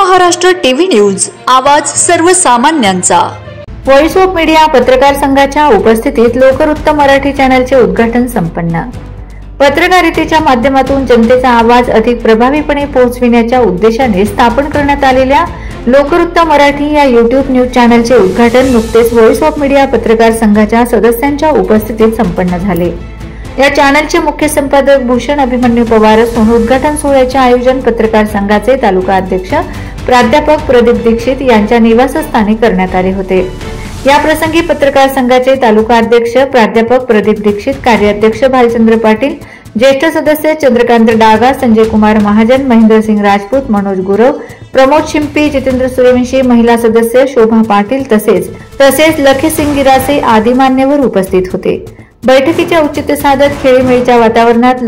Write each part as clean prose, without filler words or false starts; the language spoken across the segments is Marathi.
महाराष्ट्र टीव्ही न्यूज, आवाज सर्वसामान्यांचा। व्हॉइस ऑफ मीडिया पत्रकार संघाच्या उपस्थितीत लोकवृत्त मराठी चॅनलचे उद्घाटन संपन्न। पत्रकारितेच्या माध्यमातून जनतेचा आवाज अधिक प्रभावीपणे पोहोचविण्याच्या उद्देशाने स्थापन करण्यात आलेल्या लोकवृत्त मराठी या YouTube न्यूज चॅनलचे उद्घाटन नुकतेच व्हॉइस ऑफ मीडिया पत्रकार संघाच्या सदस्यांच्या उपस्थितीत संपन्न झाले। या चॅनलचे मुख्य संपादक भूषण अभिमन्यू पवार असून उद्घाटन सोहळ्याचे आयोजन पत्रकार संघाचे तालुका अध्यक्ष प्राध्यापक प्रदीप दीक्षित यांच्या निवासस्थानी करण्यात आले होते। या प्रसंगी पत्रकार संघाचे तालुका अध्यक्ष प्राध्यापक प्रदीप दीक्षित, कार्याध्यक्ष भालचंद्र पाटील, ज्येष्ठ सदस्य चंद्रकांत डागा, संजय कुमार महाजन, महेंद्रसिंग राजपूत, मनोज गुरव, प्रमोद शिंपी, जितेंद्र सूर्यवंशी, महिला सदस्य शोभा पाटील तसेच लखेसिंग गिरासे आदी मान्यवर उपस्थित होते। बैठकीचे औचित्य साधत खेळीमेळीच्या वातावरणात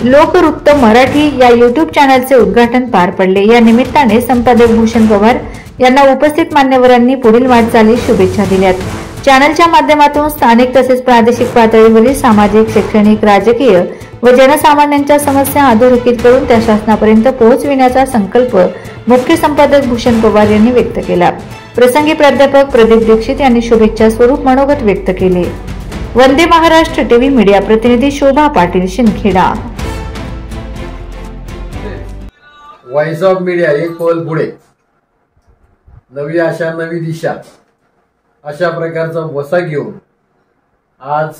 लोकवृत्त मराठी या YouTube चॅनलचे उद्घाटन पार पडले। या निमित्ताने संपादक भूषण पवार यांना उपस्थित मान्यवरांनी पुढील वाटचालीस शुभेच्छा दिल्यात। चॅनलच्या माध्यमातून स्थानिक तसेच प्रादेशिक पातळीवरील सामाजिक, शैक्षणिक, राजकीय व जनसामान्यांच्या समस्या अधोरेखित करून त्या शासनापर्यंत पोहोचविण्याचा संकल्प मुख्य संपादक भूषण पवार यांनी व्यक्त केला। प्रसंगी प्राध्यापक प्रदीप दीक्षित यांनी शुभेच्छा स्वरूप मनोगत व्यक्त केले। वंदे महाराष्ट्र टीव्ही मीडिया प्रतिनिधी Shobha Patil, Shindkheda. Voice of media एक पाऊल पुढे, नवी आशा नवी दिशा अशा प्रकारचा वसा घेऊन आज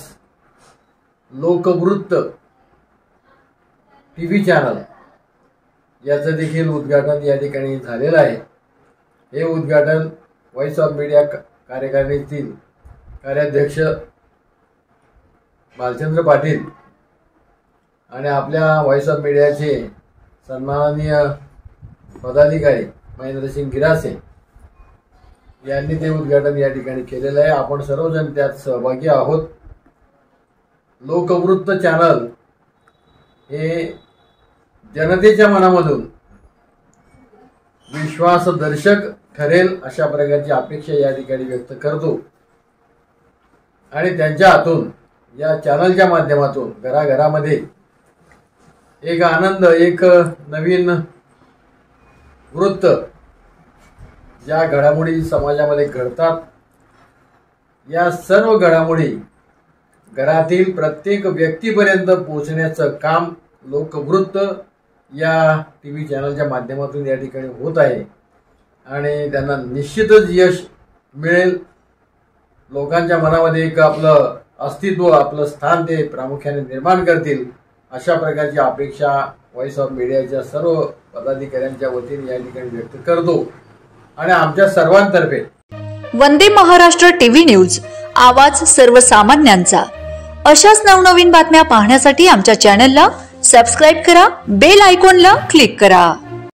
लोकवृत्त टीव्ही चॅनल याचं देखील उद्घाटन या ठिकाणी झालेलं आहे। हे उद्घाटन व्हॉइस ऑफ मीडिया कार्यकारिणीतील कार्याध्यक्ष भालचंद्र पाटील आणि आपल्या व्हॉइस ऑफ मीडियाचे सन्माननीय पदाधिकारी महेंद्रसिंग गिरासे यांनी ते उद्घाटन या ठिकाणी केलेलं आहे। आपण सर्वजण त्यात सहभागी आहोत। लोकवृत्त चॅनल हे जनतेच्या मनामधून विश्वासदर्शक ठरेल अशा प्रकारची अपेक्षा या ठिकाणी व्यक्त करतो आणि त्यांच्या हातून या चॅनलच्या माध्यमातून घराघरामध्ये एक आनंद, एक नवीन वृत्त, ज्या घडामोडी समाजामध्ये घडतात या सर्व घडामोडी घरातील प्रत्येक व्यक्तीपर्यंत पोहोचण्याचं काम लोकवृत्त या टीव्ही चॅनलच्या माध्यमातून या ठिकाणी होत आहे आणि त्यांना निश्चितच यश मिळेल। लोकांच्या मनामध्ये एक आपलं अस्तित्व, आपलं स्थान ते प्रामुख्याने निर्माण करतील अशा प्रकारची अपेक्षा व्हॉइस ऑफ मीडियाच्या सर्व पदाधिकाऱ्यांच्या वतीने या ठिकाणी व्यक्त करतो आणि आमच्या सर्वांतर्फे वंदे महाराष्ट्र टीव्ही न्यूज, आवाज सर्वसामान्यांचा। अशाच नवनवीन बातम्या पाहण्यासाठी आमच्या चॅनलला सबस्क्राइब करा, बेल आयकॉनला क्लिक करा।